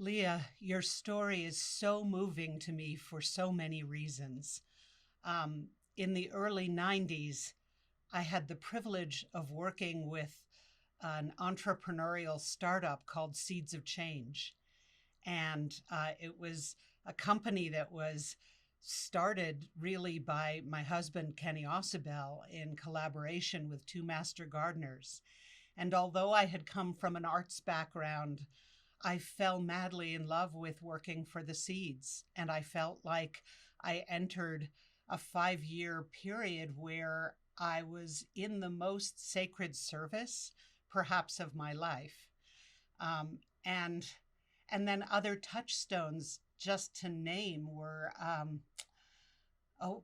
Leah, your story is so moving to me for so many reasons. In the early 90s, I had the privilege of working with an entrepreneurial startup called Seeds of Change. And it was a company that was started really by my husband, Kenny Ausubel, in collaboration with two master gardeners. And although I had come from an arts background, I fell madly in love with working for the Seeds. And I felt like I entered a 5-year period where I was in the most sacred service, perhaps, of my life. Um, and and then other touchstones, just to name, were oh,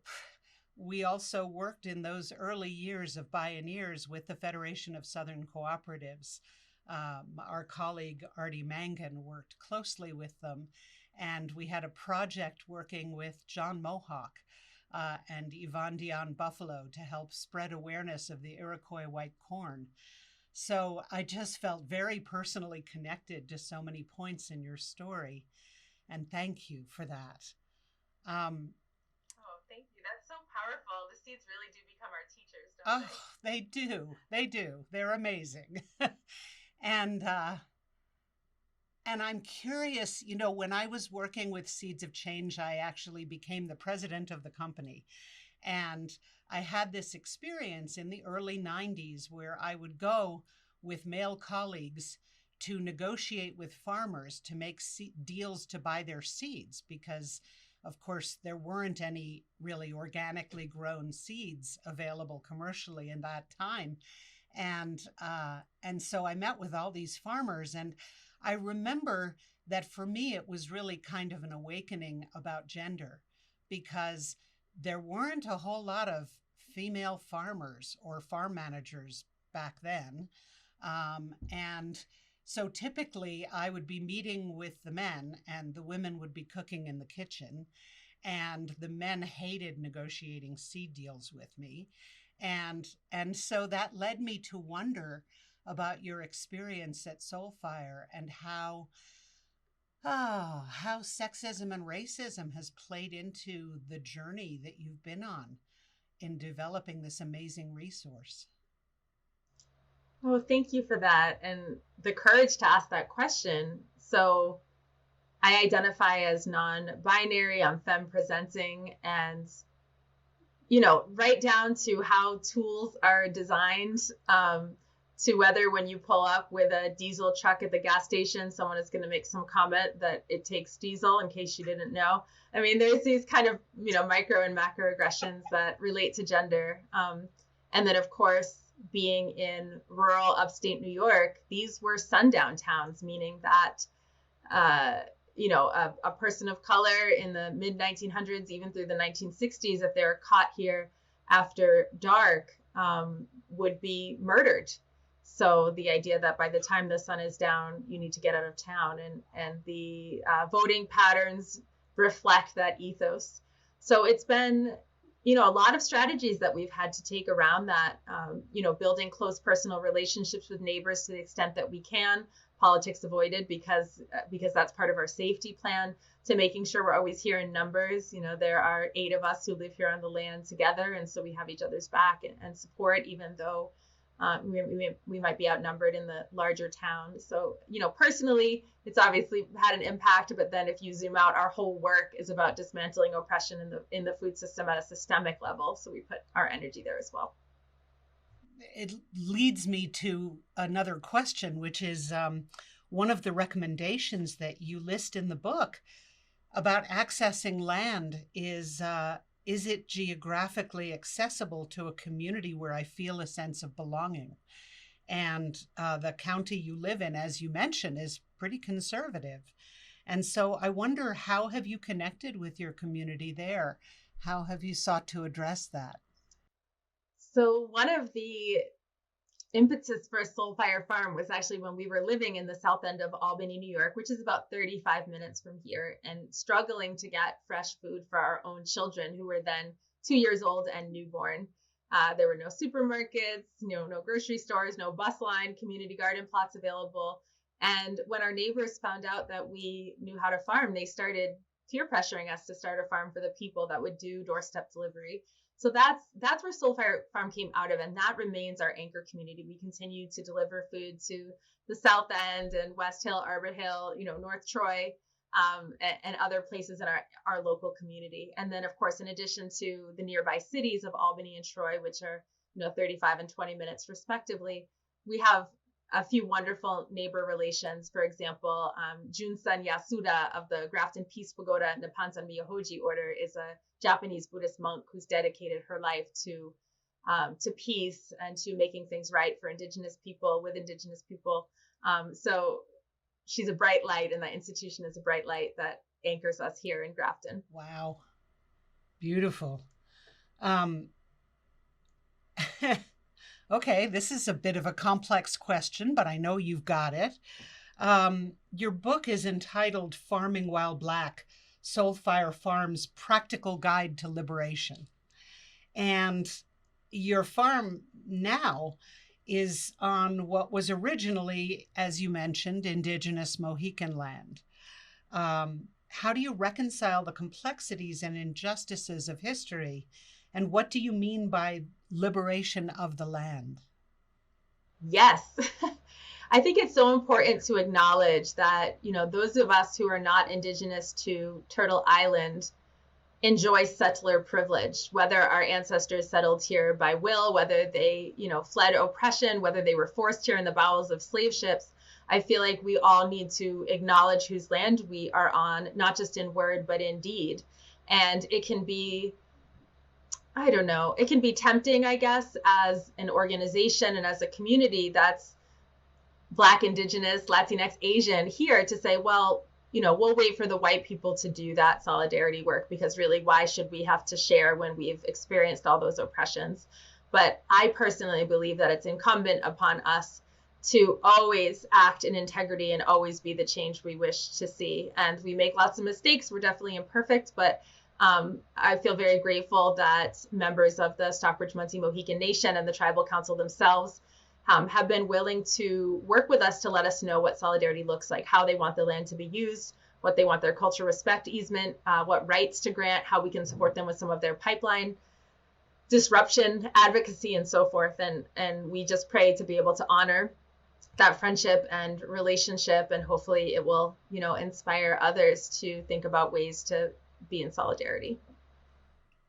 we also worked in those early years of Bioneers with the Federation of Southern Cooperatives. Our colleague Artie Mangan worked closely with them, and we had a project working with John Mohawk and Yvonne Dion Buffalo to help spread awareness of the Iroquois white corn. So I just felt very personally connected to so many points in your story, and thank you for that. Oh, thank you. That's so powerful. The seeds really do become our teachers, don't Oh, they do. They do. They're amazing. and and I'm curious, when I was working with Seeds of Change, I actually became the president of the company. And I had this experience in the early 90s where I would go with male colleagues to negotiate with farmers to make deals to buy their seeds because, of course, there weren't any really organically grown seeds available commercially in that time. And so I met with all these farmers, and I remember that for me, it was really kind of an awakening about gender because there weren't a whole lot of female farmers or farm managers back then. And so typically I would be meeting with the men and the women would be cooking in the kitchen. And the men hated negotiating seed deals with me. And so that led me to wonder about your experience at Soulfire and how sexism and racism has played into the journey that you've been on in developing this amazing resource. Well, thank you for that and the courage to ask that question. So I identify as non-binary, I'm femme presenting, and right down to how tools are designed, to whether when you pull up with a diesel truck at the gas station, someone is going to make some comment that it takes diesel, in case you didn't know. I mean, there's these kind of, micro and macro aggressions that relate to gender. And then, of course, being in rural upstate New York, these were sundown towns, meaning that, a person of color in the mid 1900s, even through the 1960s, if they were caught here after dark, would be murdered. So the idea that by the time the sun is down, you need to get out of town, and the voting patterns reflect that ethos. So it's been, a lot of strategies that we've had to take around that, building close personal relationships with neighbors to the extent that we can, politics avoided because that's part of our safety plan, to making sure we're always here in numbers. There are 8 of us who live here on the land together, and so we have each other's back and support, even though we might be outnumbered in the larger town. So, personally, it's obviously had an impact, but then if you zoom out, our whole work is about dismantling oppression in the food system at a systemic level. So we put our energy there as well. It leads me to another question, which is one of the recommendations that you list in the book about accessing land is it geographically accessible to a community where I feel a sense of belonging? And the county you live in, as you mentioned, is pretty conservative. And so I wonder, how have you connected with your community there? How have you sought to address that? So one of the impetus for Soulfire Farm was actually when we were living in the south end of Albany, New York, which is about 35 minutes from here, and struggling to get fresh food for our own children, who were then 2 years old and newborn. There were no supermarkets, no grocery stores, no bus line, community garden plots available. And when our neighbors found out that we knew how to farm, they started peer pressuring us to start a farm for the people that would do doorstep delivery. So that's where Soulfire Farm came out of, and that remains our anchor community. We continue to deliver food to the South End and West Hill, Arbor Hill, North Troy, and other places in our local community. And then, of course, in addition to the nearby cities of Albany and Troy, which are 35 and 20 minutes respectively, we have a few wonderful neighbor relations. For example, Junsan Yasuda of the Grafton Peace Pagoda Nipansan Miyohoji order is a Japanese Buddhist monk who's dedicated her life to peace and to making things right for Indigenous people with Indigenous people. So she's a bright light, and that institution is a bright light that anchors us here in Grafton. Wow. Beautiful. Okay, this is a bit of a complex question, but I know you've got it. Your book is entitled Farming While Black, Soulfire Farm's Practical Guide to Liberation. And your farm now is on what was originally, as you mentioned, Indigenous Mohican land. How do you reconcile the complexities and injustices of history? And what do you mean by liberation of the land? Yes. I think it's so important to acknowledge that, those of us who are not Indigenous to Turtle Island enjoy settler privilege, whether our ancestors settled here by will, whether they, fled oppression, whether they were forced here in the bowels of slave ships. I feel like we all need to acknowledge whose land we are on, not just in word, but in deed. And it can be, it can be tempting, I guess, as an organization and as a community that's Black, Indigenous, Latinx, Asian here to say, well, we'll wait for the white people to do that solidarity work, because really, why should we have to share when we've experienced all those oppressions? But I personally believe that it's incumbent upon us to always act in integrity and always be the change we wish to see. And we make lots of mistakes. We're definitely imperfect, but I feel very grateful that members of the Stockbridge Munsee Mohican Nation and the Tribal Council themselves have been willing to work with us to let us know what solidarity looks like, how they want the land to be used, what they want their cultural respect easement, what rights to grant, how we can support them with some of their pipeline disruption, advocacy, and so forth. And we just pray to be able to honor that friendship and relationship, and hopefully it will, inspire others to think about ways to be in solidarity.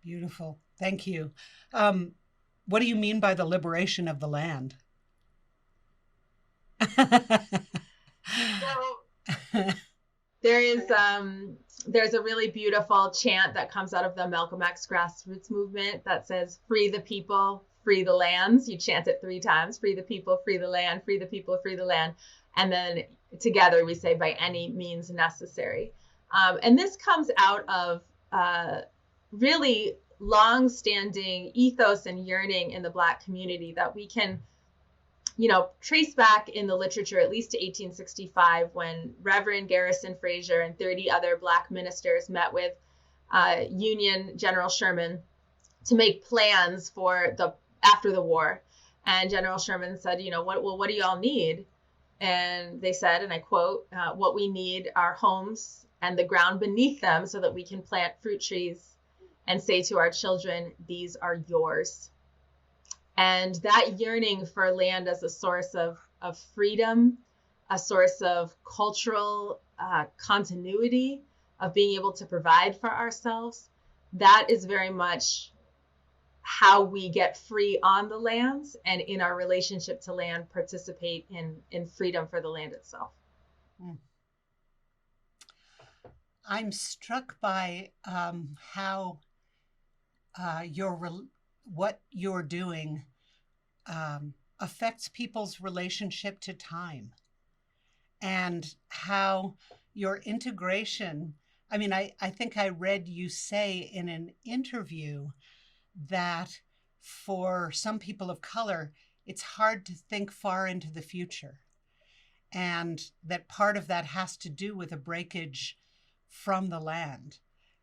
Beautiful. Thank you. What do you mean by the liberation of the land? So there's a really beautiful chant that comes out of the Malcolm X grassroots movement that says, "Free the people, free the lands." You chant it 3 times: free the people, free the land, free the people, free the land. And then together we say, by any means necessary. And this comes out of really long-standing ethos and yearning in the Black community that we can, trace back in the literature at least to 1865, when Reverend Garrison Fraser and 30 other Black ministers met with Union General Sherman to make plans for after the war. And General Sherman said, what do you all need? And they said, and I quote, "What we need are homes and the ground beneath them so that we can plant fruit trees and say to our children, these are yours." And that yearning for land as a source of freedom, a source of cultural continuity, of being able to provide for ourselves, that is very much how we get free on the lands, and in our relationship to land, participate in freedom for the land itself. I'm struck by how what you're doing affects people's relationship to time, and how your integration. I think I read you say in an interview that for some people of color, it's hard to think far into the future, and that part of that has to do with a breakage from the land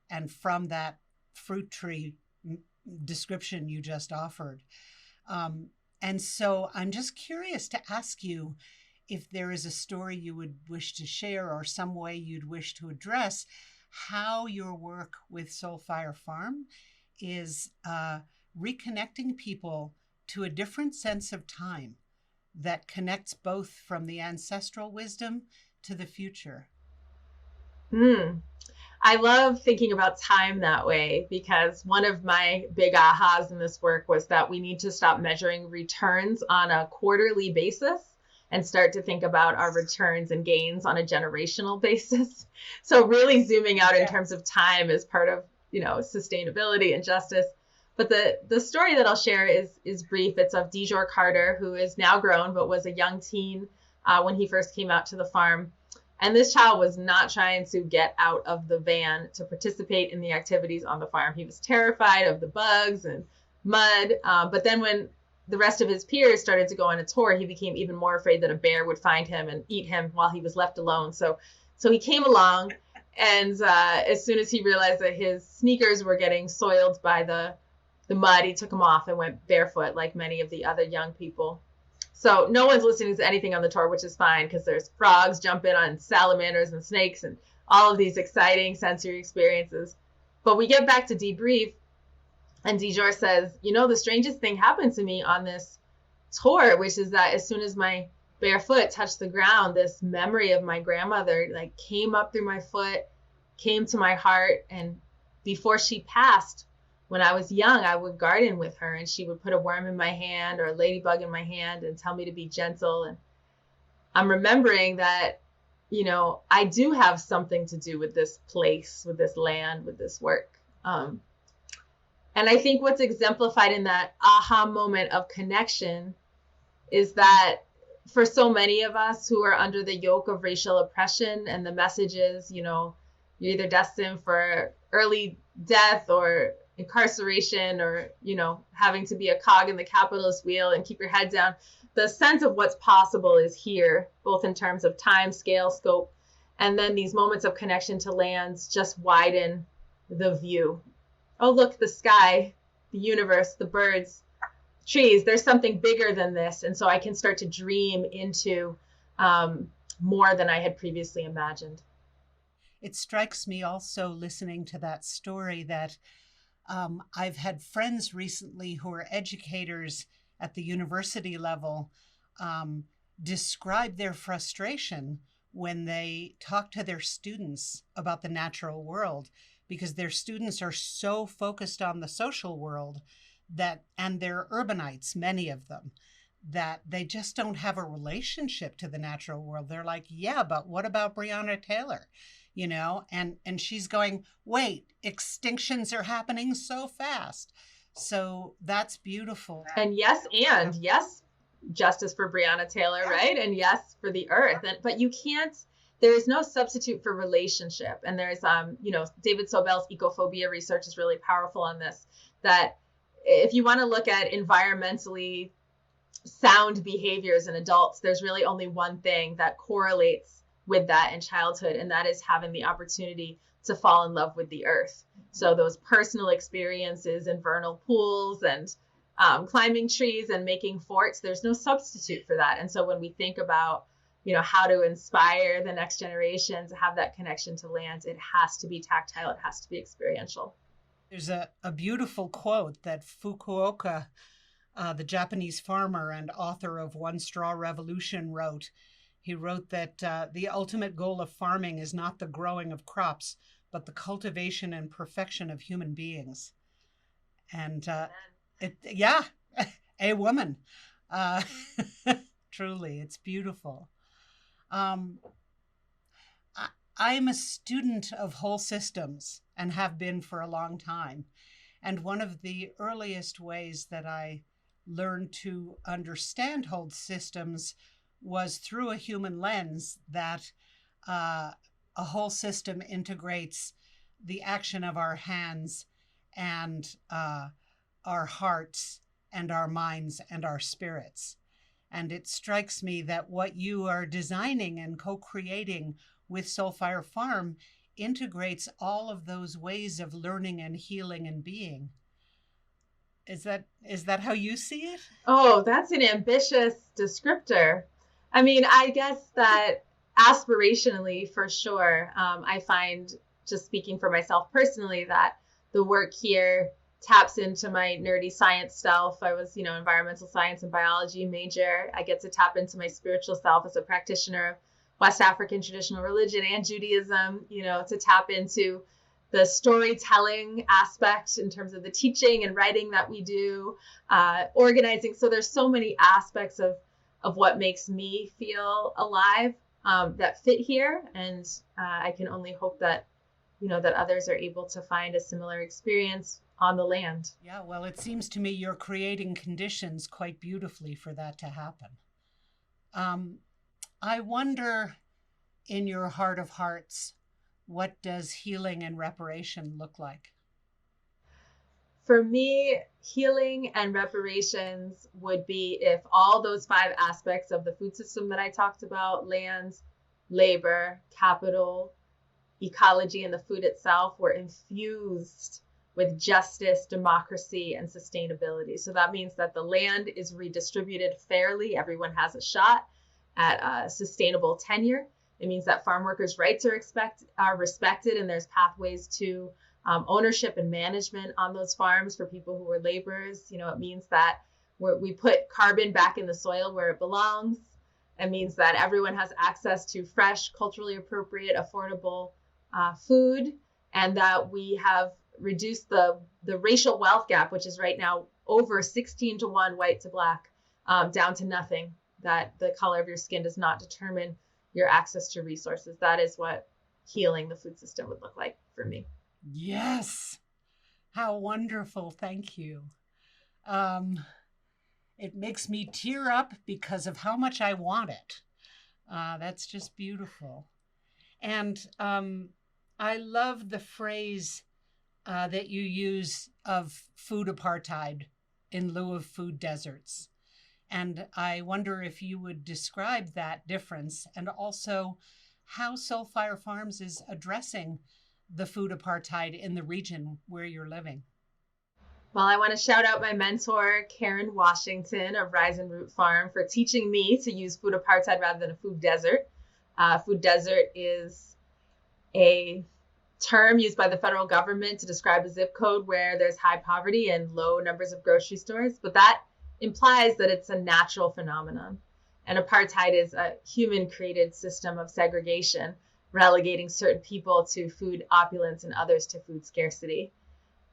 and from that fruit tree description you just offered. And so I'm just curious to ask you, if there is a story you would wish to share or some way you'd wish to address how your work with Soulfire Farm is reconnecting people to a different sense of time that connects both from the ancestral wisdom to the future. I love thinking about time that way, because one of my big ahas in this work was that we need to stop measuring returns on a quarterly basis and start to think about our returns and gains on a generational basis. So really zooming out in terms of time is part of, sustainability and justice. But the story that I'll share is brief. It's of Dijor Carter, who is now grown, but was a young teen when he first came out to the farm. And this child was not trying to get out of the van to participate in the activities on the farm. He was terrified of the bugs and mud. But then when the rest of his peers started to go on a tour, he became even more afraid that a bear would find him and eat him while he was left alone. So he came along, and as soon as he realized that his sneakers were getting soiled by the mud, he took them off and went barefoot like many of the other young people. So no one's listening to anything on the tour, which is fine, because there's frogs jumping on salamanders and snakes and all of these exciting sensory experiences. But we get back to debrief, and Dijor says, the strangest thing happened to me on this tour, which is that as soon as my bare foot touched the ground, this memory of my grandmother came up through my foot, came to my heart. And before she passed, when I was young, I would garden with her, and she would put a worm in my hand or a ladybug in my hand and tell me to be gentle. And I'm remembering that, I do have something to do with this place, with this land, with this work. And I think what's exemplified in that aha moment of connection is that for so many of us who are under the yoke of racial oppression and the messages, you're either destined for early death or incarceration or, having to be a cog in the capitalist wheel and keep your head down. The sense of what's possible is here, both in terms of time, scale, scope, and then these moments of connection to lands just widen the view. Oh, look, the sky, the universe, the birds, trees, there's something bigger than this. And so I can start to dream into more than I had previously imagined. It strikes me also, listening to that story, that I've had friends recently who are educators at the university level describe their frustration when they talk to their students about the natural world, because their students are so focused on the social world and they're urbanites, many of them, that they just don't have a relationship to the natural world. They're like, yeah, but what about Breonna Taylor? And she's going, wait, extinctions are happening so fast. So that's beautiful. And yes, justice for Breonna Taylor, right? And yes, for the earth. But you can't, there is no substitute for relationship. And there's, David Sobel's ecophobia research is really powerful on this, that if you want to look at environmentally sound behaviors in adults, there's really only one thing that correlates with that in childhood, and that is having the opportunity to fall in love with the earth. So those personal experiences in vernal pools and climbing trees and making forts, there's no substitute for that. And so when we think about, how to inspire the next generation to have that connection to land, it has to be tactile, it has to be experiential. There's a beautiful quote that Fukuoka, the Japanese farmer and author of One Straw Revolution, wrote. He wrote that the ultimate goal of farming is not the growing of crops, but the cultivation and perfection of human beings. And a woman. Truly, it's beautiful. I'm a student of whole systems and have been for a long time. And one of the earliest ways that I learned to understand whole systems was through a human lens, that a whole system integrates the action of our hands and our hearts and our minds and our spirits. And it strikes me that what you are designing and co-creating with Soulfire Farm integrates all of those ways of learning and healing and being. Is that how you see it? Oh, that's an ambitious descriptor. I mean, I guess that aspirationally, for sure, I find, just speaking for myself personally, that the work here taps into my nerdy science self. I was, environmental science and biology major. I get to tap into my spiritual self as a practitioner of West African traditional religion and Judaism, to tap into the storytelling aspect in terms of the teaching and writing that we do, organizing. So there's so many aspects of what makes me feel alive that fit here. And I can only hope that, that others are able to find a similar experience on the land. Yeah, well, it seems to me you're creating conditions quite beautifully for that to happen. I wonder, in your heart of hearts, what does healing and reparation look like? For me, healing and reparations would be if all those 5 aspects of the food system that I talked about, lands, labor, capital, ecology, and the food itself, were infused with justice, democracy, and sustainability. So that means that the land is redistributed fairly. Everyone has a shot at sustainable tenure. It means that farm workers' rights are respected, and there's pathways to ownership and management on those farms for people who are laborers. It means that we put carbon back in the soil where it belongs. It means that everyone has access to fresh, culturally appropriate, affordable food, and that we have reduced the racial wealth gap, which is right now over 16-to-1 white to black, down to nothing, that the color of your skin does not determine your access to resources. That is what healing the food system would look like for me. Yes. How wonderful. Thank you. It makes me tear up because of how much I want it. That's just beautiful. And I love the phrase that you use of food apartheid in lieu of food deserts. And I wonder if you would describe that difference and also how Soulfire Farms is addressing the food apartheid in the region where you're living. Well, I want to shout out my mentor, Karen Washington of Rise and Root Farm, for teaching me to use food apartheid rather than a food desert. Food desert is a term used by the federal government to describe a zip code where there's high poverty and low numbers of grocery stores, but that implies that it's a natural phenomenon. And apartheid is a human-created system of segregation, relegating certain people to food opulence and others to food scarcity.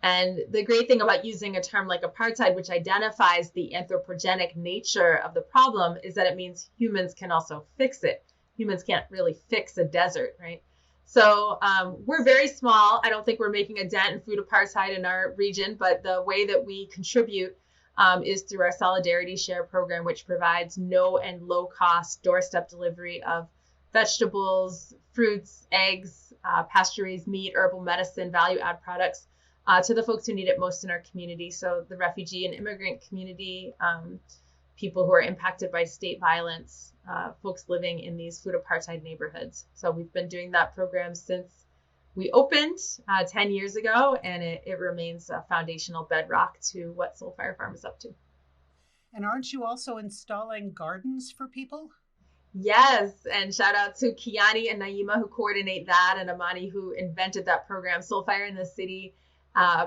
And the great thing about using a term like apartheid, which identifies the anthropogenic nature of the problem, is that it means humans can also fix it. Humans can't really fix a desert, right? So we're very small. I don't think we're making a dent in food apartheid in our region, but the way that we contribute is through our Solidarity Share program, which provides no and low cost doorstep delivery of vegetables, fruits, eggs, pasture-raised meat, herbal medicine, value-add products to the folks who need it most in our community. So the refugee and immigrant community, people who are impacted by state violence, folks living in these food apartheid neighborhoods. So we've been doing that program since we opened 10 years ago, and it remains a foundational bedrock to what Soulfire Farm is up to. And aren't you also installing gardens for people? Yes, and shout out to Kiani and Naima who coordinate that, and Amani who invented that program. Soulfire in the City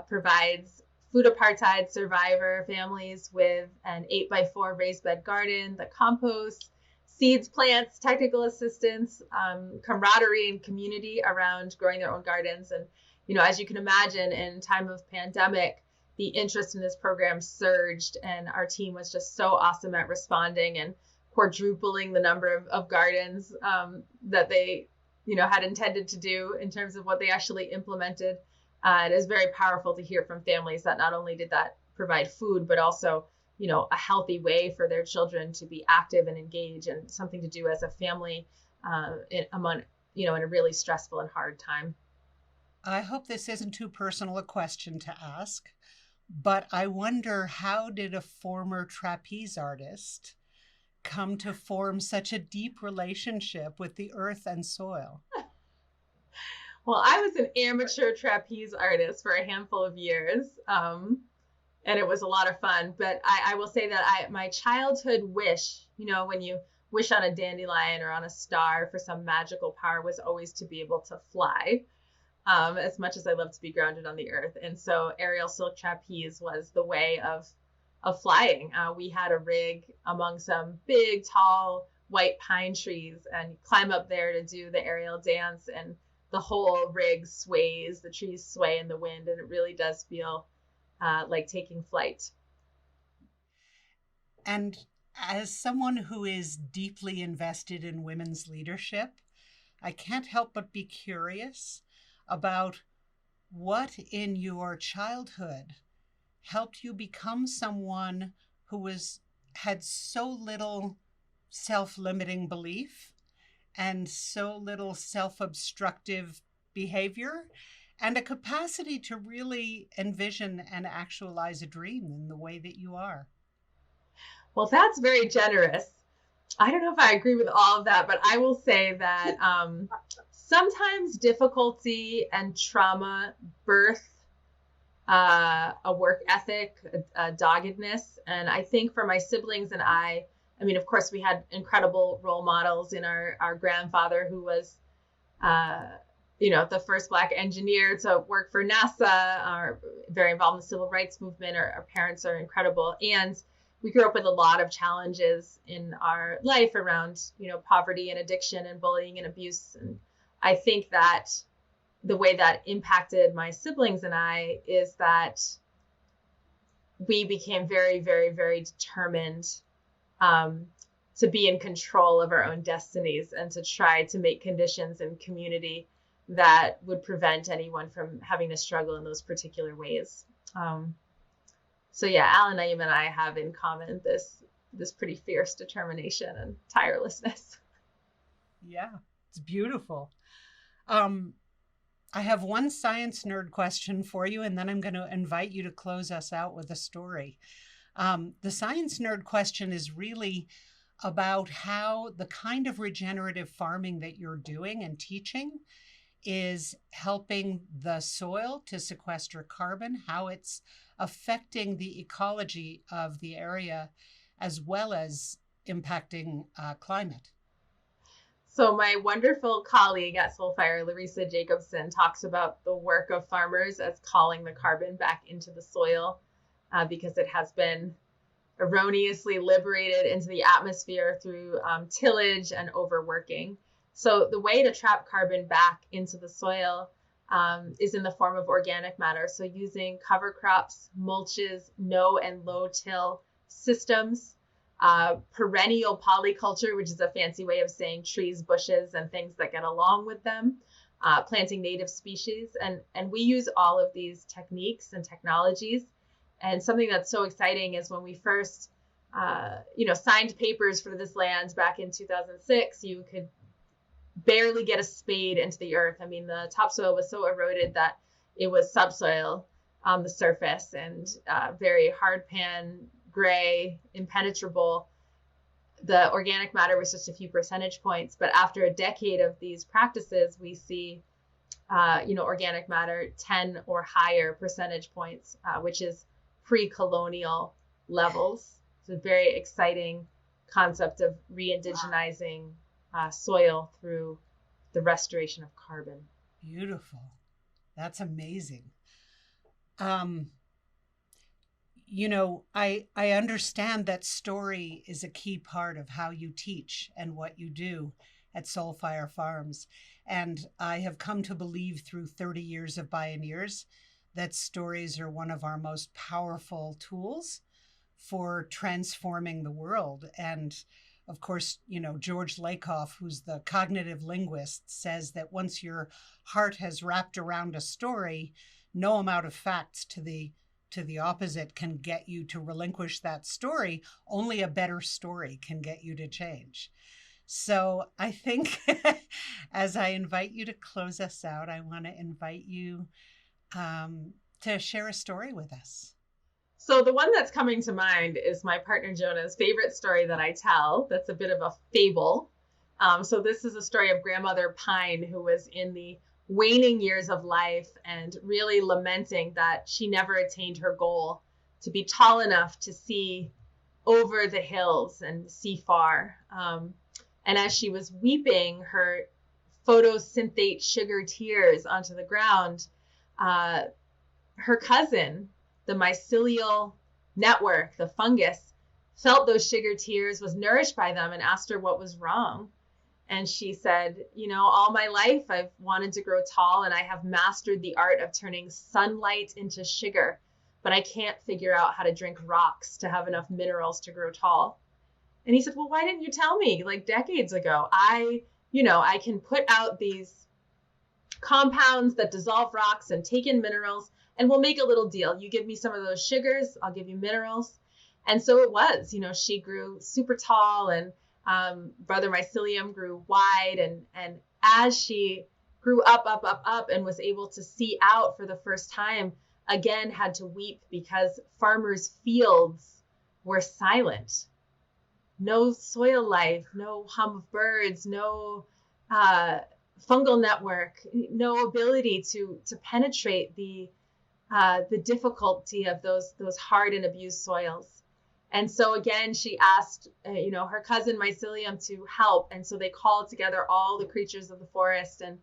provides food apartheid survivor families with an 8x4 raised bed garden, the compost, seeds, plants, technical assistance, camaraderie and community around growing their own gardens. And, as you can imagine, in time of pandemic, the interest in this program surged, and our team was just so awesome at responding and quadrupling the number of gardens that they, had intended to do in terms of what they actually implemented. It is very powerful to hear from families that not only did that provide food, but also a healthy way for their children to be active and engage, and something to do as a family in a really stressful and hard time. I hope this isn't too personal a question to ask, but I wonder, how did a former trapeze artist come to form such a deep relationship with the earth and soil? Well, I was an amateur trapeze artist for a handful of years. And it was a lot of fun. But I will say that my childhood wish, when wish on a dandelion or on a star for some magical power was always to be able to fly, as much as I love to be grounded on the earth. And so aerial silk trapeze was the way of flying. We had a rig among some big, tall, white pine trees, and climb up there to do the aerial dance, and the whole rig sways, the trees sway in the wind, and it really does feel like taking flight. And as someone who is deeply invested in women's leadership, I can't help but be curious about what in your childhood helped you become someone who had so little self-limiting belief and so little self-obstructive behavior and a capacity to really envision and actualize a dream in the way that you are. Well, that's very generous. I don't know if I agree with all of that, but I will say that sometimes difficulty and trauma birth a work ethic, a doggedness. And I think for my siblings and I mean, of course, we had incredible role models in our grandfather, who was, the first Black engineer to work for NASA, are very involved in the civil rights movement. Our parents are incredible. And we grew up with a lot of challenges in our life around, poverty and addiction and bullying and abuse. And I think that the way that impacted my siblings and I is that we became very, very, very determined to be in control of our own destinies and to try to make conditions in community that would prevent anyone from having to struggle in those particular ways. So yeah, Alan, Naeem, and I have in common this pretty fierce determination and tirelessness. Yeah, it's beautiful. I have one science nerd question for you, and then I'm going to invite you to close us out with a story. The science nerd question is really about how the kind of regenerative farming that you're doing and teaching is helping the soil to sequester carbon, how it's affecting the ecology of the area, as well as impacting climate. So my wonderful colleague at Soulfire, Larissa Jacobson, talks about the work of farmers as calling the carbon back into the soil because it has been erroneously liberated into the atmosphere through tillage and overworking. So the way to trap carbon back into the soil is in the form of organic matter. So using cover crops, mulches, no and low till systems, perennial polyculture, which is a fancy way of saying trees, bushes, and things that get along with them, planting native species. And we use all of these techniques and technologies. And something that's so exciting is when we first, signed papers for this land back in 2006, you could barely get a spade into the earth. I mean, the topsoil was so eroded that it was subsoil on the surface and very hard pan, gray, impenetrable. The organic matter was just a few percentage points. But after a decade of these practices, we see, organic matter 10 or higher percentage points, which is pre-colonial levels. It's a very exciting concept of re-indigenizing soil through the restoration of carbon. Beautiful. That's amazing. I understand that story is a key part of how you teach and what you do at Soulfire Farms. And I have come to believe through 30 years of Bioneers that stories are one of our most powerful tools for transforming the world. And of course, George Lakoff, who's the cognitive linguist, says that once your heart has wrapped around a story, no amount of facts to the opposite can get you to relinquish that story. Only a better story can get you to change. So I think as I invite you to close us out, I want to invite you to share a story with us. So the one that's coming to mind is my partner Jonah's favorite story that I tell. That's a bit of a fable. So this is a story of grandmother Pine, who was in the waning years of life and really lamenting that she never attained her goal to be tall enough to see over the hills and see far. And as she was weeping her photosynthate sugar tears onto the ground, her cousin, the mycelial network, the fungus, felt those sugar tears, was nourished by them, and asked her what was wrong. And she said, all my life I've wanted to grow tall, and I have mastered the art of turning sunlight into sugar, but I can't figure out how to drink rocks to have enough minerals to grow tall. And he said, well, why didn't you tell me like decades ago? I can put out these compounds that dissolve rocks and take in minerals, and we'll make a little deal. You give me some of those sugars, I'll give you minerals. And so it was, she grew super tall, and Brother Mycelium grew wide. And as she grew up, and was able to see out for the first time, again had to weep because farmers' fields were silent. No soil life, no hum of birds, no fungal network, no ability to penetrate the difficulty of those hard and abused soils. And so again, she asked, her cousin Mycelium to help. And so they called together all the creatures of the forest and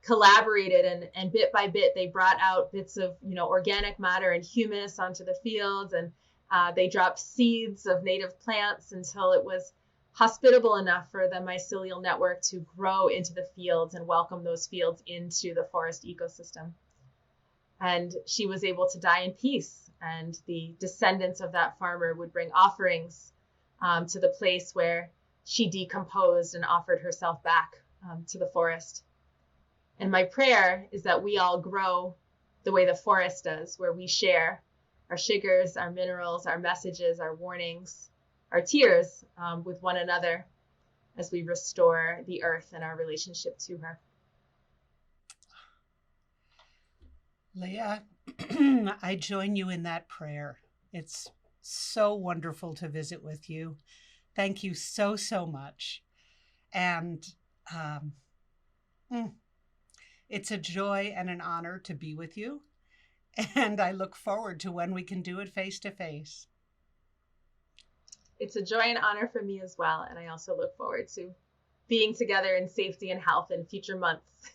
collaborated, and bit by bit, they brought out bits of, organic matter and humus onto the fields. And they dropped seeds of native plants until it was hospitable enough for the mycelial network to grow into the fields and welcome those fields into the forest ecosystem. And she was able to die in peace. And the descendants of that farmer would bring offerings to the place where she decomposed and offered herself back to the forest. And my prayer is that we all grow the way the forest does, where we share our sugars, our minerals, our messages, our warnings, our tears with one another as we restore the earth and our relationship to her. Leah, I join you in that prayer. It's so wonderful to visit with you. Thank you so, so much. And it's a joy and an honor to be with you. And I look forward to when we can do it face to face. It's a joy and honor for me as well. And I also look forward to being together in safety and health in future months.